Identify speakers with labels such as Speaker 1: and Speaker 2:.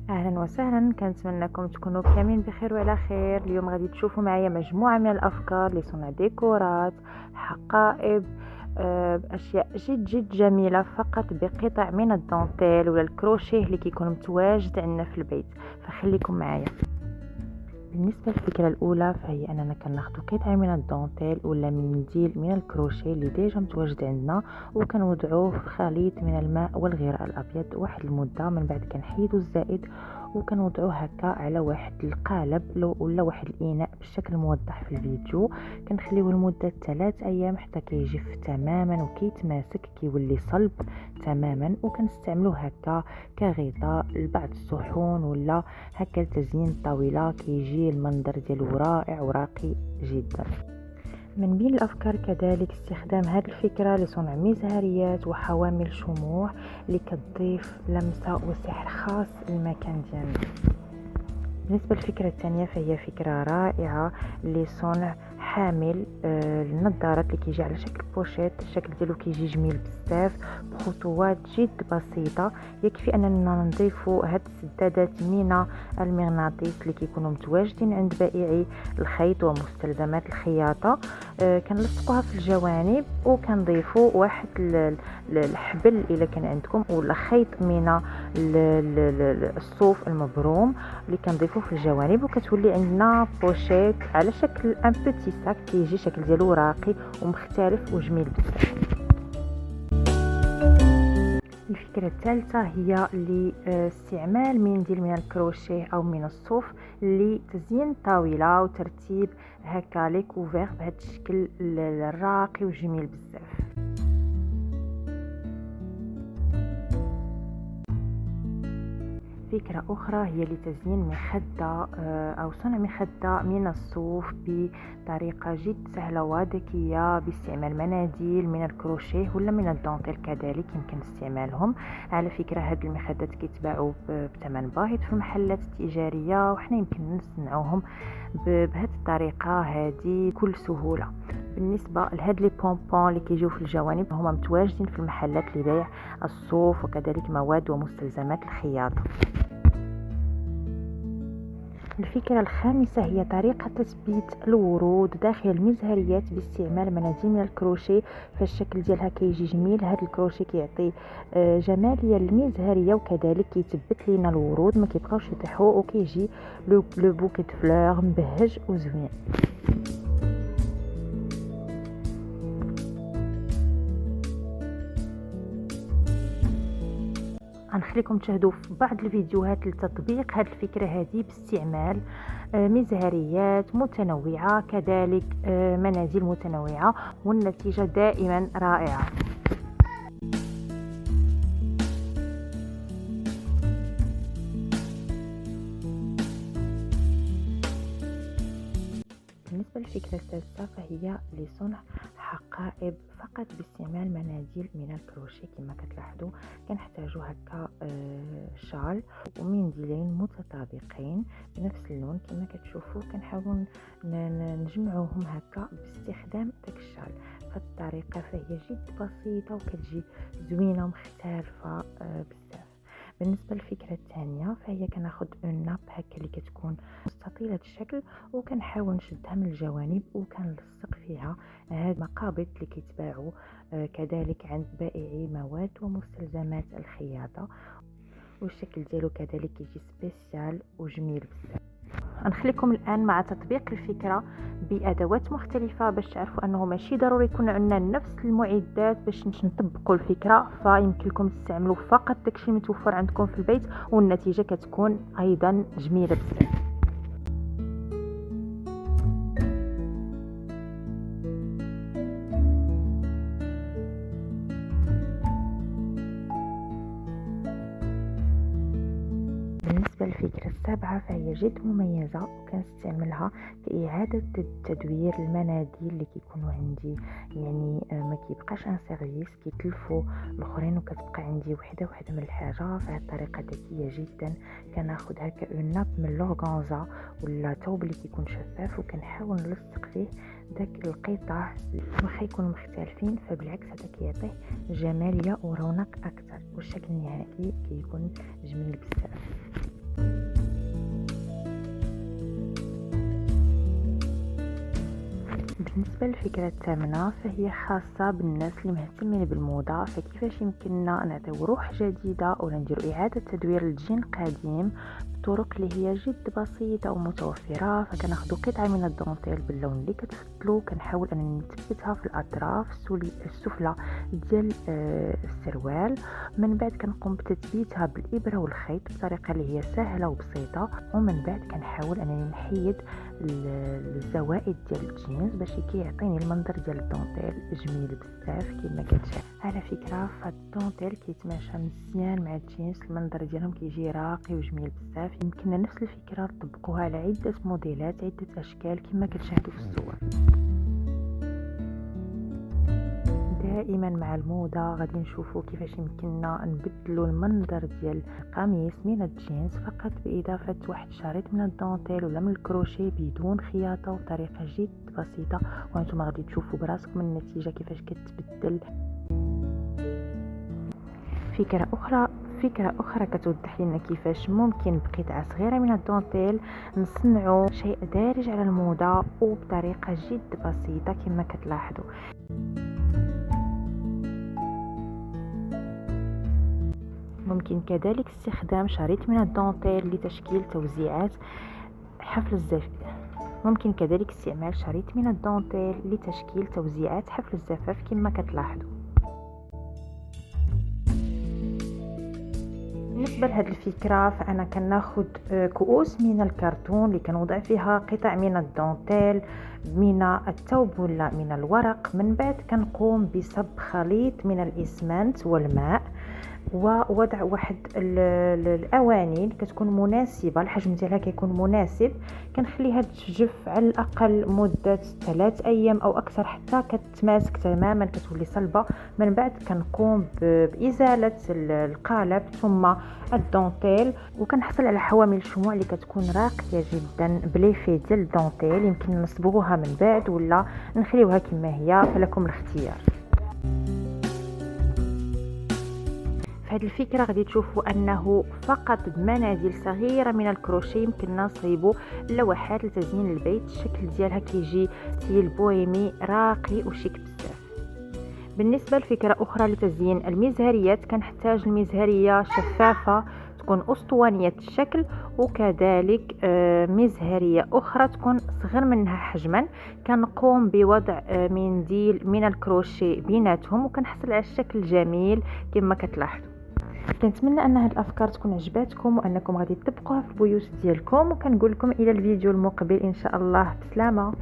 Speaker 1: اهلا وسهلا، كنتمنىكم تكونوا كاملين بخير وعلى خير. اليوم غادي تشوفوا معايا مجموعه من الافكار لصنع ديكورات، حقائب، باشياء جد جد جميله فقط بقطع من الدانتيل ولا الكروشيه اللي كيكون متواجد عندنا في البيت. فخليكم معايا. بالنسبه للفكره الاولى فهي اننا كناخذ قطعه من الدانتيل ولا منديل من الكروشيه اللي ديجا متواجد عندنا، وكنوضعوه في خليط من الماء والغراء الابيض واحد المده. من بعد كنحيدو الزائد وكنوضعوه هكا على واحد القالب ولا واحد الاناء بالشكل الموضح في الفيديو. كنخليوه لمده 3 ايام حتى كيجف تماما وكيتماسك كيولي صلب تماما، وكنستعملوه هكا كغطاء لبعض الصحون ولا هكا لتزيين الطاوله. كيجي المنظر ديالو رائع وراقي جدا. من بين الافكار كذلك استخدام هذه الفكره لصنع مزهريات وحوامل شموع اللي كتضيف لمسه وسحر خاص للمكان ديالنا. بالنسبه للفكره الثانيه فهي فكره رائعه لصنع حامل النظارات اللي كيجي على شكل بوشيت. الشكل ديالو كيجي جميل بزاف بخطوات جد بسيطه. يكفي اننا نضيفوا هاد السدادات من المغناطيس اللي كيكونوا متواجدين عند بائعي الخيط ومستلزمات الخياطه. كنلصقوها في الجوانب وكنضيفوا واحد الحبل الا كان عندكم ولا خيط من الصوف المبروم اللي كنضيفوه في الجوانب، وكتولي عندنا بوشيت على شكل ان بوتي ساك. كيجي شكل ديالو راقي ومختلف وجميل بزاف. الفكرة الثالثة هي لاستعمال منديل من الكروشيه أو من الصوف لتزيين الطاولة وترتيب هكا لي كوفير بهذا الشكل الراقي وجميل بزاف. فكرة أخرى هي لتزيين مخدة أو صنع مخدة من الصوف بطريقة جد سهلة وذكية باستعمال مناديل من الكروشيه ولا من الدانتيل كذلك يمكن استعمالهم. على فكرة هاد المخدات كيتباعوا بثمن باهظ في المحلات التجارية، وحنا يمكن نصنعوهم بهذه الطريقة هذه بكل سهولة. بالنسبة لهاد لي بونبون اللي كيجيو في الجوانب هما متواجدين في المحلات لبيع الصوف وكذلك مواد ومستلزمات الخياطة. الفكرة الخامسة هي طريقة تثبيت الورود داخل المزهريات باستعمال مناديل من الكروشيه. فالشكل ديالها كيجي جميل. هذا الكروشيه كيعطي جمالية للمزهرية وكذلك كيثبت لنا الورود ما كيبقاوش يطيحوا، وكيجي لو بوكيت فلور مبهج وزوين. غنخليكم تشاهدوا في بعض الفيديوهات لتطبيق هذه الفكرة هذه باستعمال مزهريات متنوعة كذلك منازل متنوعة، والنتيجة دائما رائعة. بالنسبة للفكرة الثالثة فهي لصنع حقائب فقط باستعمال مناديل من الكروشيه. كما كتلاحظوا كنحتاجوا هكا شال ومنديلين متطابقين بنفس اللون. كما كتشوفوا كنحاول نجمعوهم هكا باستخدام داك الشال. فالطريقة فهي جد بسيطة وكتجي زوينة ومختلفة بزاف. بالنسبه للفكره الثانيه فهي كناخذ ناب هكا اللي كتكون مستطيله الشكل وكنحاول نشدها من الجوانب وكنلصق فيها هاد المقابض اللي كيتباعوا كذلك عند بائعي مواد ومستلزمات الخياطه، والشكل ديالو كذلك كيجي سبيسيال وجميل بزاف. غنخليكم الان مع تطبيق الفكره بادوات مختلفه باش تعرفوا انه ماشي ضروري يكون عندنا نفس المعدات باش نطبقوا الفكره. فيمكن لكم تستعملوا فقط داكشي متوفر عندكم في البيت والنتيجه كتكون ايضا جميله بزاف. بالنسبة للفكرة السابعة فهي جد مميزة وكنستعملها كإعادة تدوير المناديل اللي كيكونوا عندي، يعني ما كيبقاش ان سيرفيس كيتلفوا الاخرين وكتبقى عندي وحده من الحاجه. فهاد الطريقه ذكيه جدا. كناخذ هكا اون ناب من لورغانزا ولا ثوب اللي كيكون شفاف وكنحاول نلصق فيه داك القطع واخا يكونوا مختلفين، فبالعكس هذا كيعطيه جماليه ورونق اكثر والشكل النهائي كيكون جميل بزاف. بالنسبة للفكرة الثامنة فهي خاصة بالناس اللي مهتمين بالموضة، فكيفاش يمكننا نعطيو روح جديدة ولا نديرو إعادة تدوير لجين قديم بطرق اللي هي جد بسيطة ومتوفرة. فكناخدو قطعة من الدونتيل باللون اللي كتفضلو، كنحاول انني نثبتها في الاطراف السفلى ديال السروال، من بعد كنقوم بتثبيتها بالابره والخيط بطريقه اللي هي سهله وبسيطه، ومن بعد كنحاول انني نحيد الزوائد ديال الجينز باش كيعطيني المنظر ديال الدونتيل جميل بزاف كما كتشاف. على فكره فالدونتيل كيتماشى مزيان مع الجينز، المنظر ديالهم كيجي راقي وجميل بزاف. يمكننا نفس الفكره نطبقوها على عده موديلات عده اشكال كما كتشاهدوا في الصور. دائما مع الموضه غادي نشوفوا كيفاش يمكننا نبدلوا المنظر ديال القميص من الجينز فقط باضافه واحد شريط من الدونتيل ولا من الكروشيه بدون خياطه وبطريقه جد بسيطه، وانتم غادي تشوفوا براسكم النتيجه كيفاش كتبدل. فكرة أخرى كتوضح لنا كيفاش ممكن بقطعة صغيرة من الدونتيل نصنعوا شيء دارج على الموضة وبطريقة جد بسيطة كما كتلاحظوا. ممكن كذلك استخدام شريط من الدونتيل لتشكيل توزيعات حفل الزفاف. ممكن كذلك استعمال شريط من الدونتيل لتشكيل توزيعات حفل الزفاف كما كتلاحظوا. بالنسبه لهذه الفكره فانا كناخذ كؤوس من الكرتون اللي كنوضع فيها قطع من الدونتيل من الثوب ولا من الورق، من بعد كنقوم بصب خليط من الاسمنت والماء ووضع واحد الاواني اللي كتكون مناسبه، الحجم ديالها كيكون مناسب، كنخليها تجف على الاقل مده 3 ايام او اكثر حتى كتماسك تماما كتولي صلبه. من بعد كنقوم بازاله القالب ثم الدونتيل، وكنحصل على حوامل الشموع اللي كتكون راقيه جدا بليفي ديال الدونتيل. يمكن نصبغوها من بعد ولا نخليوها كما هي، فلكم الاختيار. هذه الفكرة غادي تشوفوا أنه فقط بمناديل صغيرة من الكروشيه يمكننا نصيبوا لوحات لتزيين البيت. الشكل ديالها كيجي ستيل بوهيمي راقي وشيك بزاف. بالنسبة لفكرة أخرى لتزيين المزهريات، كنحتاج المزهرية شفافة تكون أسطوانية الشكل، وكذلك مزهرية أخرى تكون صغر منها حجما. كنقوم بوضع منديل من الكروشيه بيناتهم وكنحصل على الشكل الجميل كما كتلاحظوا. كنتمنى ان هذه الافكار تكون عجباتكم وانكم غادي تطبقوها في البيوت ديالكم، وكنقول لكم الى الفيديو المقبل ان شاء الله. بسلامه.